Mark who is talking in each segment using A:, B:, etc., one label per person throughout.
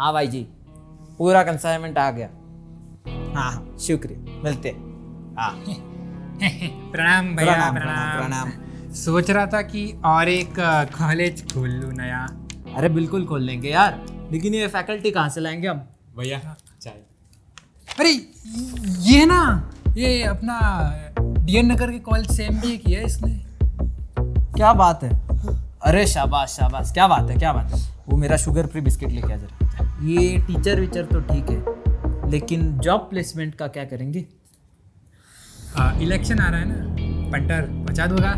A: हाँ भाई जी, पूरा कंसाइनमेंट आ गया। हाँ शुक्रिया, मिलते हैं। हाँ
B: प्रणाम भैया,
A: प्रणाम,
B: प्रणाम
A: प्रणाम।
B: सोच रहा था कि और एक कॉलेज खोल लूँ नया।
A: अरे बिल्कुल खोल लेंगे यार, लेकिन ये फैकल्टी कहाँ से लाएंगे हम?
B: भैया चाहिए। अरे ये ना, ये अपना डीएन नगर के कॉलेज से एमबीए किया है इसने।
A: क्या बात है, अरे शाबाश शाबाश, क्या बात है क्या बात है। वो मेरा शुगर फ्री बिस्किट लेके आ जरा। ये टीचर वीचर तो ठीक है, लेकिन जॉब प्लेसमेंट का क्या करेंगे?
B: इलेक्शन आ रहा है ना, पंटर बचा दूंगा।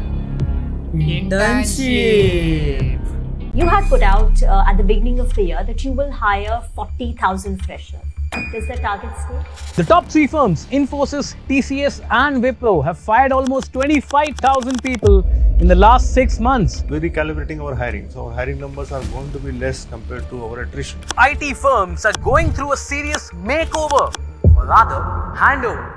A: Internship.
C: You had put out at the beginning of the year that you will hire 40,000 freshers. Does the target stay?
D: The top three firms, Infosys, TCS and Wipro, have fired almost 25,000 people in the last 6 months.
E: We're recalibrating our hiring. So our hiring numbers are going to be less compared to our attrition.
D: IT firms are going through a serious makeover, or rather, handover.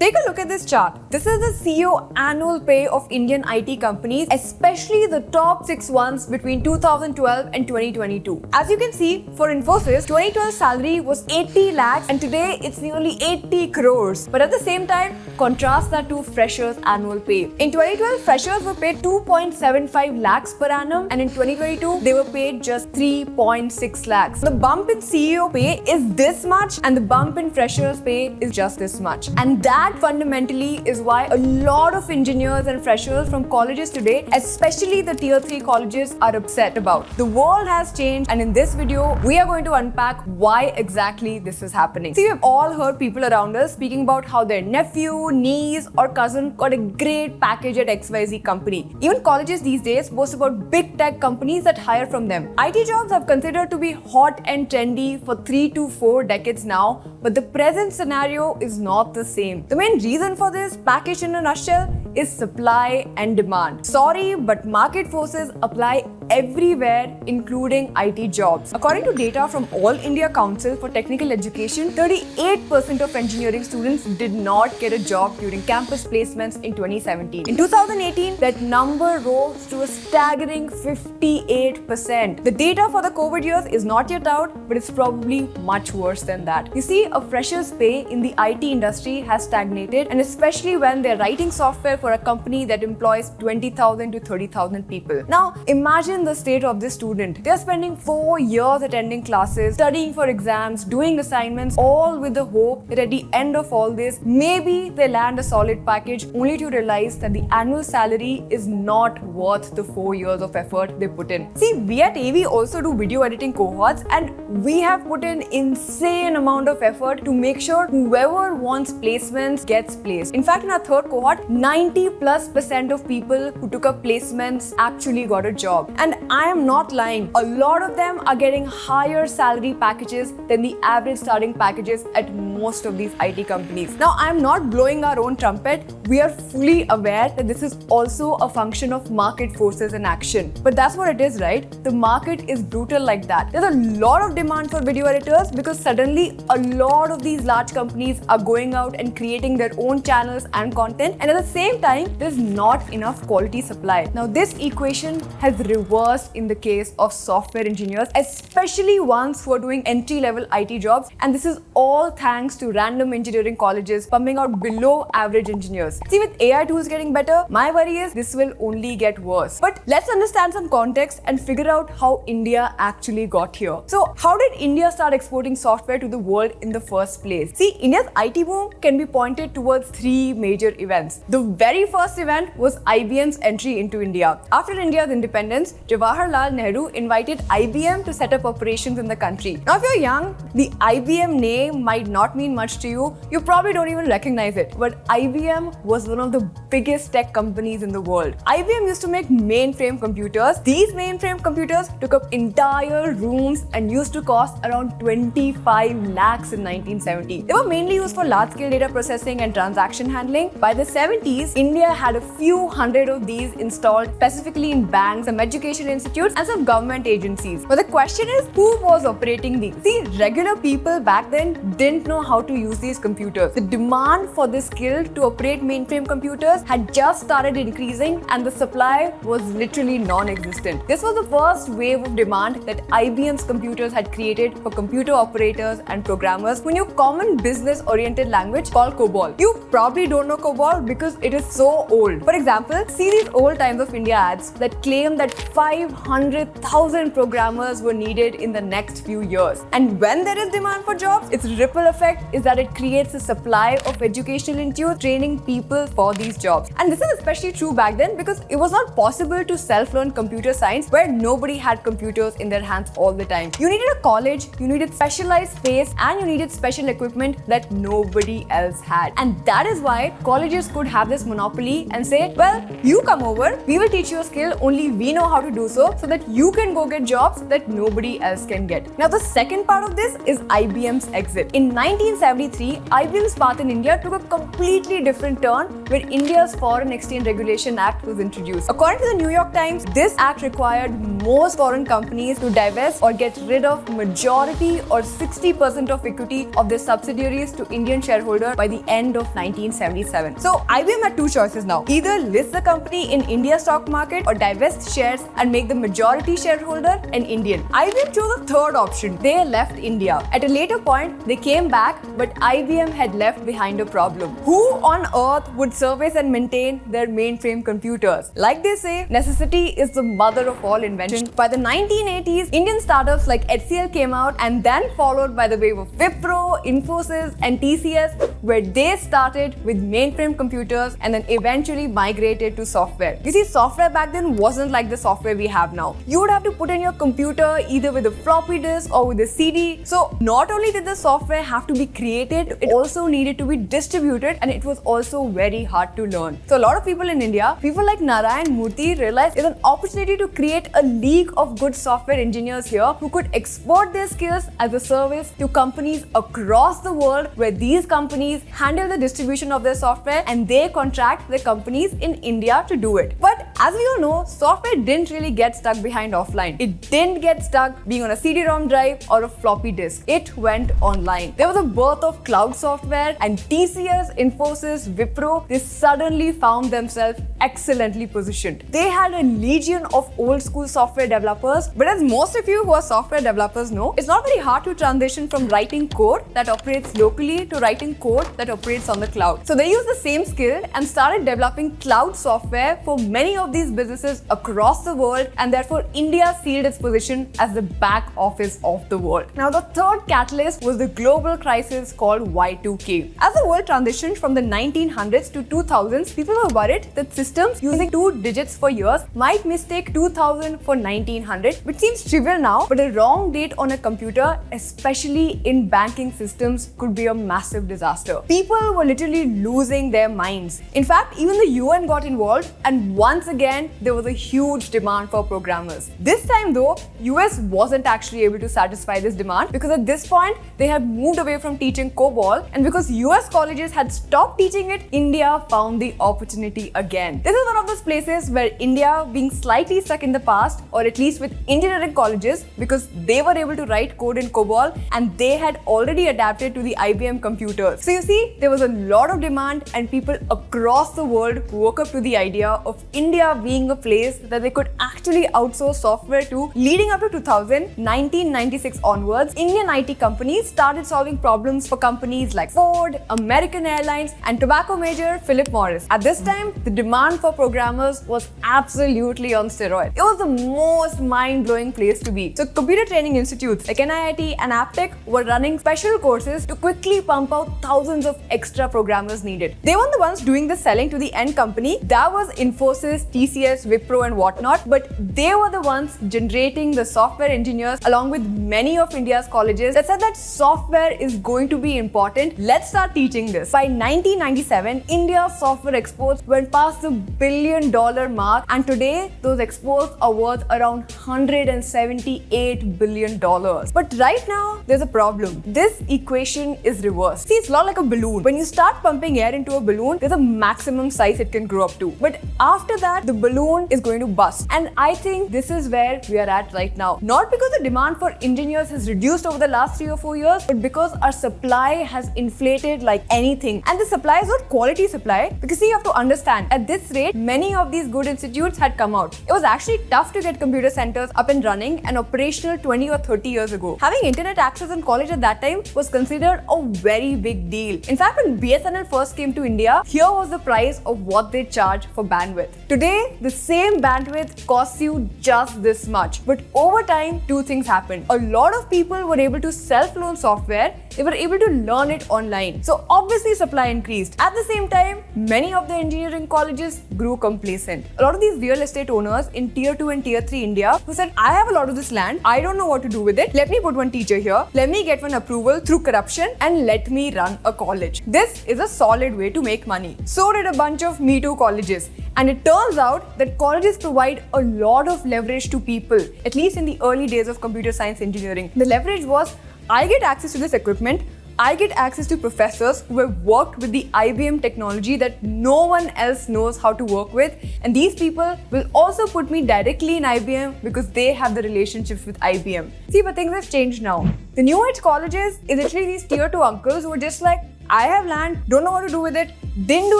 F: Take a look at this chart. This is the CEO annual pay of Indian IT companies, especially the top 6 ones between 2012 and 2022. As you can see, for Infosys, 2012 salary was 80 lakhs and today it's nearly 80 crores. But at the same time, contrast that to freshers' annual pay. In 2012, freshers were paid 2.75 lakhs per annum and in 2022, they were paid just 3.6 lakhs. The bump in CEO pay is this much and the bump in freshers' pay is just this much. And that fundamentally is why a lot of engineers and freshers from colleges today, especially the tier 3 colleges, are upset about. The world has changed and in this video, we are going to unpack why exactly this is happening. See, we've all heard people around us speaking about how their nephew, niece or cousin got a great package at XYZ company. Even colleges these days boast about big tech companies that hire from them. IT jobs have considered to be hot and trendy for 3 to 4 decades now, but the present scenario is not the same. The main reason for this, package in a nutshell, is supply and demand. Sorry, but market forces apply everywhere, including IT jobs. According to data from All India Council for Technical Education, 38% of engineering students did not get a job during campus placements in 2017. In 2018, that number rose to a staggering 58%. The data for the COVID years is not yet out, but it's probably much worse than that. You see, a fresher's pay in the IT industry has stagnated, and especially when they're writing software for a company that employs 20,000 to 30,000 people. Now, imagine the state of this student. They're spending 4 years attending classes, studying for exams, doing assignments, all with the hope that at the end of all this, maybe they land a solid package, only to realize that the annual salary is not worth the 4 years of effort they put in. See, we at AV also do video editing cohorts, and we have put in insane amount of effort to make sure whoever wants placements gets placed. In fact, in our third cohort, 90+% of people who took up placements actually got a job. And I am not lying. A lot of them are getting higher salary packages than the average starting packages at most of these IT companies. Now, I am not blowing our own trumpet. We are fully aware that this is also a function of market forces in action. But that's what it is, right? The market is brutal like that. There's a lot of demand for video editors because suddenly a lot of these large companies are going out and creating their own channels and content, and at the same time, there's not enough quality supply. Now, this equation has reversed in the case of software engineers, especially ones who are doing entry-level IT jobs, and this is all thanks to random engineering colleges pumping out below average engineers. See, with AI tools getting better, my worry is this will only get worse. But let's understand some context and figure out how India actually got here. So, how did India start exporting software to the world in the first place? See, India's IT boom can be pointed towards 3 major events. The very first event was IBM's entry into India. After India's independence, Jawaharlal Nehru invited IBM to set up operations in the country. Now, if you're young, the IBM name might not mean much to you. You probably don't even recognize it. But IBM was one of the biggest tech companies in the world. IBM used to make mainframe computers. These mainframe computers took up entire rooms and used to cost around 25 lakhs in 1970. They were mainly used for large-scale data processing and transaction handling. By the 70s, India had a few hundred of these installed specifically in banks, some education institutes, and some government agencies. But the question is, who was operating these? See, regular people back then didn't know how to use these computers. The demand for this skill to operate mainframe computers had just started increasing and the supply was literally non-existent. This was the first wave of demand that IBM's computers had created for computer operators and programmers who knew common business-oriented language called COBOL. You probably don't know COBOL because it is so old. For example, see these old Times of India ads that claim that 500,000 programmers were needed in the next few years. And when there is demand for jobs, its ripple effect is that it creates a supply of educational institutes training people for these jobs. And this is especially true back then because it was not possible to self-learn computer science where nobody had computers in their hands all the time. You needed a college, you needed specialized space, and you needed special equipment that nobody else had. And that is why colleges could have this monopoly and say, well, you come over, we will teach you a skill, only we know how to do so that you can go get jobs that nobody else can get. Now, the second part of this is IBM's exit. In 1973, IBM's path in India took a completely different turn where India's Foreign Exchange Regulation Act was introduced. According to the New York Times, this act required most foreign companies to divest or get rid of majority or 60% of equity of their subsidiaries to Indian shareholders by the end of 1977. So IBM had two choices now. Either list the company in India's stock market or divest shares and make the majority shareholder an Indian. IBM chose a third option. They left India. At a later point, they came back, but IBM had left behind a problem. Who on earth would service and maintain their mainframe computers? Like they say, necessity is the mother of all invention. By the 1980s, Indian startups like HCL came out and then followed by the wave of Wipro, Infosys and TCS, where they started with mainframe computers and then eventually migrated to software. You see, software back then wasn't like the software we have now. You would have to put in your computer either with a floppy disk or with a CD. So not only did the software have to be created, it also needed to be distributed and it was also very hard to learn. So a lot of people in India, people like Narayan Murthy, realized there's an opportunity to create a league of good software engineers here who could export their skills as a service to companies across the world, where these companies handle the distribution of their software and they contract the companies in India to do it. But as we all know, software didn't really get stuck behind offline. It didn't get stuck being on a CD-ROM drive or a floppy disk. It went online. There was a birth of cloud software, and TCS, Infosys, Wipro, they suddenly found themselves excellently positioned. They had a legion of old school software developers, but as most of you who are software developers know, it's not very hard to transition from writing code that operates locally to writing code that operates on the cloud. So they used the same skill and started developing cloud software for many of these businesses across the world, and therefore India sealed its position as the back office of the world. Now, the third catalyst was the global crisis called Y2K. As the world transitioned from the 1900s to 2000s, people were worried that systems using 2 digits for years might mistake 2000 for 1900, which seems trivial now, but a wrong date on a computer, especially in banking systems, could be a massive disaster. People were literally losing their minds. In fact, even the UN got involved, and once again, there was a huge demand for programmers. This time though, US wasn't actually able to satisfy this demand because at this point, they had moved away from teaching COBOL, and because US colleges had stopped teaching it, India found the opportunity again. This is one of those places where India, being slightly stuck in the past, or at least with engineering colleges, because they were able to write code in COBOL and they had already adapted to the IBM computers. So you see, there was a lot of demand and people across the world woke up to the idea of India being a place that they could actually outsource software to. Leading up to 2000, 1996 onwards, Indian IT companies started solving problems for companies like Ford, American Airlines, and tobacco major Philip Morris. At this time, the demand for programmers was absolutely on steroids. It was the most mind-blowing place to be. So computer training institutes like NIT and Aptech were running special courses to quickly pump out thousands of extra programmers needed. They weren't the ones doing the selling to the end company. That was Infosys, TCS, Wipro and whatnot, but they were the ones generating the software engineers along with many of India's colleges that said that software is going to be important. Let's start teaching this. By 1997, India's software exports went past the $1 billion mark, and today those exports are worth around $178 billion. But right now, there's a problem. This equation is reversed. See, it's a lot like a balloon. When you start pumping air into a balloon, there's a maximum size it can grow up to. But after that, the balloon is going to bust. And I think this is where we are at right now. Not because the demand for engineers has reduced over the last 3 or 4 years, but because our supply has inflated like anything. And the supply is not quality supply, because see, you have to understand, at this rate, many of these good institutes had come out. It was actually tough to get computer centers up and running and operational 20 or 30 years ago. Having internet access in college at that time was considered a very big deal. In fact, when BSNL first came to India, here was the price of what they charge for bandwidth. Today, the same bandwidth costs you just this much. But over time, two things happened. A lot of people were able to self-learn software. They were able to learn it online. So obviously supply increased. At the same time, many of the engineering colleges grew complacent. A lot of these real estate owners in tier 2 and tier 3 India who said, I have a lot of this land, I don't know what to do with it. Let me put one teacher here. Let me get one approval through corruption and let me run a college. This is a solid way to make money. So did a bunch of Me Too colleges. And it turns out that colleges provide a lot of leverage to people, at least in the early days of computer science engineering. The leverage was, I get access to this equipment, I get access to professors who have worked with the IBM technology that no one else knows how to work with, and these people will also put me directly in IBM because they have the relationships with IBM. See, but things have changed now. The new age colleges is literally these tier 2 uncles who are just like, I have land, don't know what to do with it, didn't do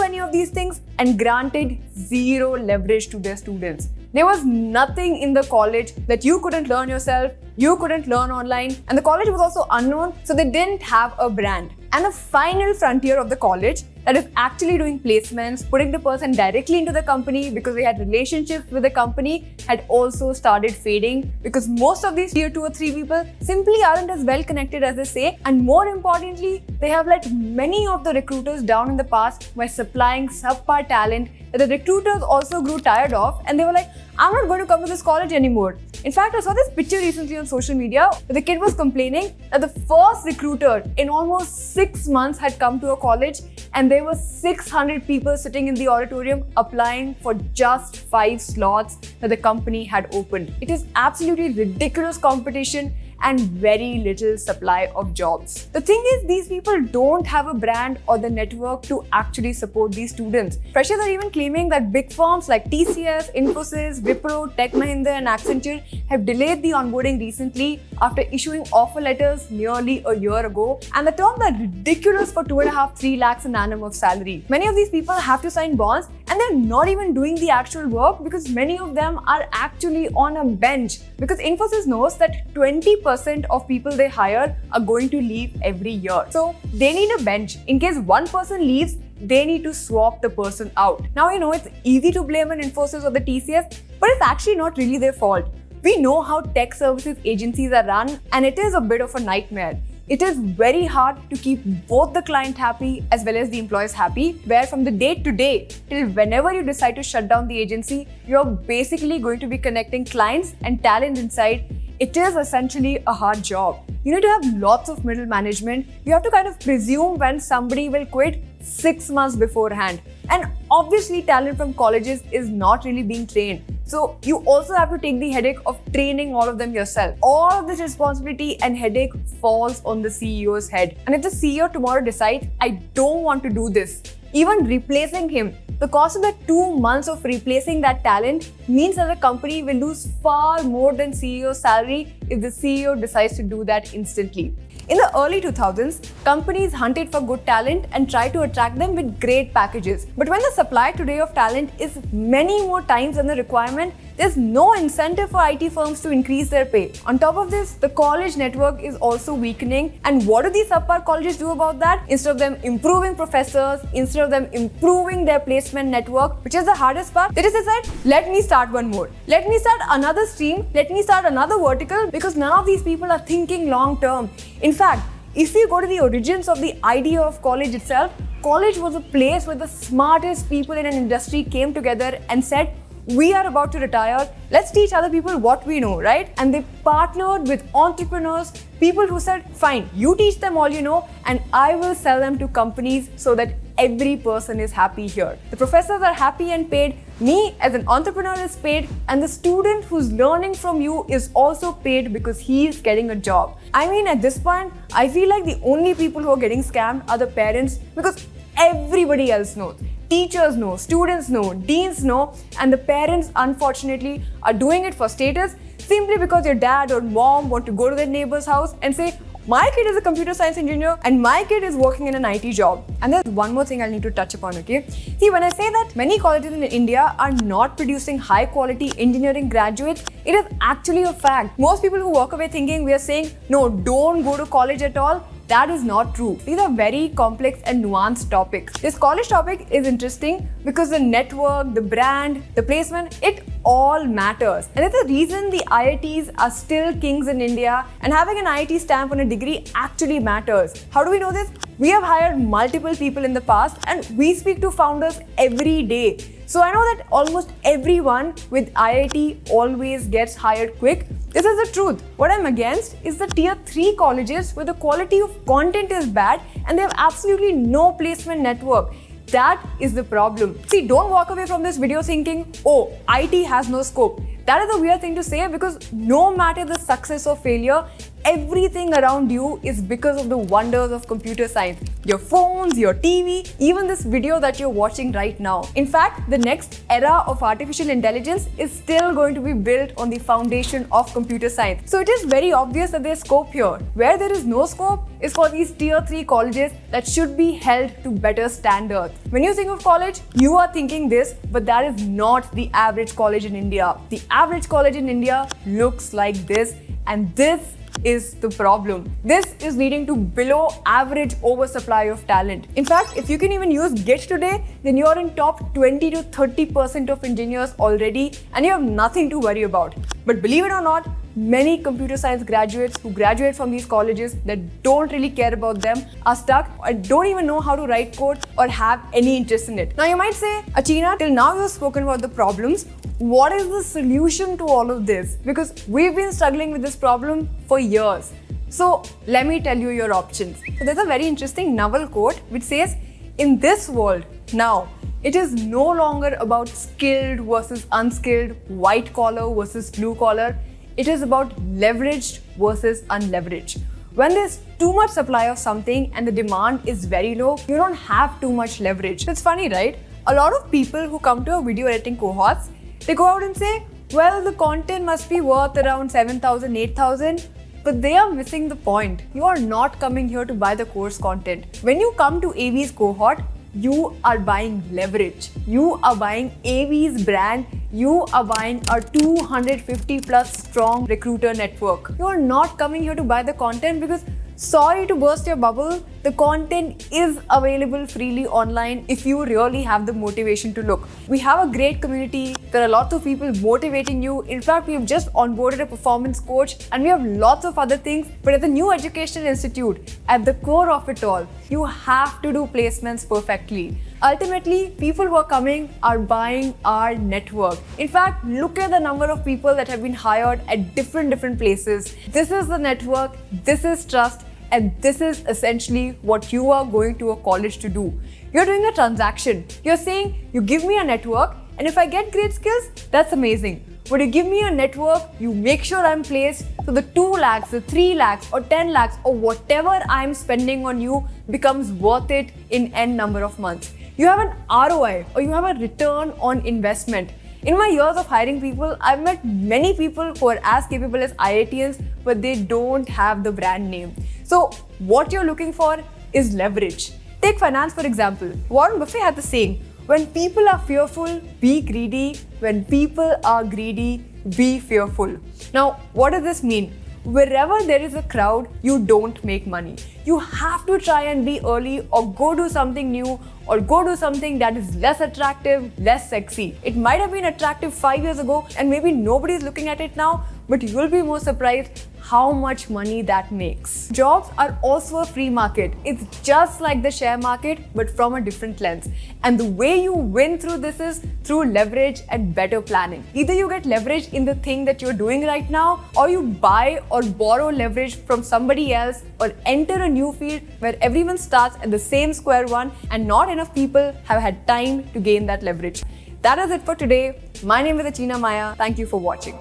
F: any of these things, and granted zero leverage to their students. There was nothing in the college that you couldn't learn yourself, you couldn't learn online, and the college was also unknown, so they didn't have a brand. And the final frontier of the college, that is actually doing placements, putting the person directly into the company because they had relationships with the company, had also started fading because most of these tier 2 or 3 people simply aren't as well connected as they say, and more importantly, they have let many of the recruiters down in the past by supplying subpar talent that the recruiters also grew tired of, and they were like, I'm not going to come to this college anymore. In fact, I saw this picture recently on social media where the kid was complaining that the first recruiter in almost 6 months had come to a college and there were 600 people sitting in the auditorium applying for just 5 slots that the company had opened. It is absolutely ridiculous competition and very little supply of jobs. The thing is, these people don't have a brand or the network to actually support these students. Freshers are even claiming that big firms like TCS, Infosys, Wipro, Tech Mahindra and Accenture have delayed the onboarding recently after issuing offer letters nearly a year ago, and the terms are ridiculous for 2.5-3 lakhs an annum of salary. Many of these people have to sign bonds and they're not even doing the actual work because many of them are actually on a bench, because Infosys knows that 20% of people they hire are going to leave every year. So they need a bench. In case one person leaves, they need to swap the person out. Now, it's easy to blame an Infosys or the TCS, but it's actually not really their fault. We know how tech services agencies are run, and it is a bit of a nightmare. It is very hard to keep both the client happy as well as the employees happy, where from the day to day till whenever you decide to shut down the agency, you're basically going to be connecting clients and talent inside. It is essentially a hard job. You need to have lots of middle management. You have to kind of presume when somebody will quit 6 months beforehand. And obviously, talent from colleges is not really being trained. So you also have to take the headache of training all of them yourself. All of this responsibility and headache falls on the CEO's head. And if the CEO tomorrow decides, I don't want to do this, even replacing him, the cost of the 2 months of replacing that talent means that the company will lose far more than CEO's salary if the CEO decides to do that instantly. In the early 2000s, companies hunted for good talent and tried to attract them with great packages. But when the supply today of talent is many more times than the requirement, there's no incentive for IT firms to increase their pay. On top of this, the college network is also weakening. And what do these subpar colleges do about that? Instead of them improving professors, instead of them improving their placement network, which is the hardest part, they just decide, let me start one more. Let me start another stream. Let me start another vertical, because none of these people are thinking long term. In fact, if you go to the origins of the idea of college itself, college was a place where the smartest people in an industry came together and said, we are about to retire, let's teach other people what we know, right? And they partnered with entrepreneurs, people who said, fine, you teach them all you know, and I will sell them to companies so that every person is happy here. The professors are happy and paid, me as an entrepreneur is paid, and the student who's learning from you is also paid because he is getting a job. I mean, at this point, I feel like the only people who are getting scammed are the parents, because everybody else knows. teachers know, students know, deans know, and the parents unfortunately are doing it for status simply because your dad or mom want to go to their neighbor's house and say, my kid is a computer science engineer and my kid is working in an IT job. And there's one more thing I'll need to touch upon, okay? See, when I say that many colleges in India are not producing high quality engineering graduates, it is actually a fact. Most people who walk away thinking we are saying, no, don't go to college at all, that is not true. These are very complex and nuanced topics. This college topic is interesting because the network, the brand, the placement, it all matters. And it's the reason the IITs are still kings in India, and having an IIT stamp on a degree actually matters. How do we know this? We have hired multiple people in the past and we speak to founders every day. So I know that almost everyone with IIT always gets hired quick. This is the truth. What I'm against is the tier 3 colleges where the quality of content is bad and they have absolutely no placement network. That is the problem. See, don't walk away from this video thinking, oh, IT has no scope. That is a weird thing to say because no matter the success or failure, everything around you is because of the wonders of computer science. Your phones, your TV, even this video that you're watching right now. In fact, the next era of artificial intelligence is still going to be built on the foundation of computer science. So it is very obvious that there's scope here. Where there is no scope is for these tier 3 colleges that should be held to better standards. When you think of college, you are thinking this, but that is not the average college in India. The average college in India looks like this, and this is the problem. This is leading to below average oversupply of talent. In fact, if you can even use Git today, then you're in top 20 to 30% of engineers already and you have nothing to worry about. But believe it or not, many computer science graduates who graduate from these colleges that don't really care about them are stuck or don't even know how to write code or have any interest in it. Now you might say, Achina, till now you've spoken about the problems. What is the solution to all of this? Because we've been struggling with this problem for years. So let me tell you your options. So there's a very interesting novel quote which says, in this world now, it is no longer about skilled versus unskilled, white collar versus blue collar. It is about leveraged versus unleveraged. When there's too much supply of something and the demand is very low, you don't have too much leverage. It's funny, right? A lot of people who come to a video editing cohorts, they go out and say, well, the content must be worth around 7,000, 8,000, but they are missing the point. You are not coming here to buy the course content. When you come to AV's cohort, you are buying leverage. You are buying AV's brand. You are buying a 250 plus strong recruiter network. You are not coming here to buy the content because, sorry to burst your bubble, the content is available freely online if you really have the motivation to look. We have a great community. There are lots of people motivating you. In fact, we have just onboarded a performance coach and we have lots of other things. But at the New Education Institute, at the core of it all, you have to do placements perfectly. Ultimately, people who are coming are buying our network. In fact, look at the number of people that have been hired at different places. This is the network, this is trust, and this is essentially what you are going to a college to do. You're doing a transaction. You're saying, you give me a network, and if I get great skills, that's amazing. But you give me a network, you make sure I'm placed, so the 2 lakhs, the 3 lakhs, or 10 lakhs, or whatever I'm spending on you becomes worth it in N number of months. You have an ROI, or you have a return on investment. In my years of hiring people, I've met many people who are as capable as IITians, but they don't have the brand name. So what you're looking for is leverage. Take finance, for example. Warren Buffett had the saying, when people are fearful, be greedy. When people are greedy, be fearful. Now, what does this mean? Wherever there is a crowd, you don't make money. You have to try and be early or go do something new or go do something that is less attractive, less sexy. It might have been attractive 5 years ago and maybe nobody is looking at it now, but you will be more surprised how much money that makes. Jobs are also a free market. It's just like the share market, but from a different lens. And the way you win through this is through leverage and better planning. Either you get leverage in the thing that you're doing right now, or you buy or borrow leverage from somebody else, or enter a new field where everyone starts at the same square one and not enough people have had time to gain that leverage. That is it for today. My name is Achina Maya. Thank you for watching.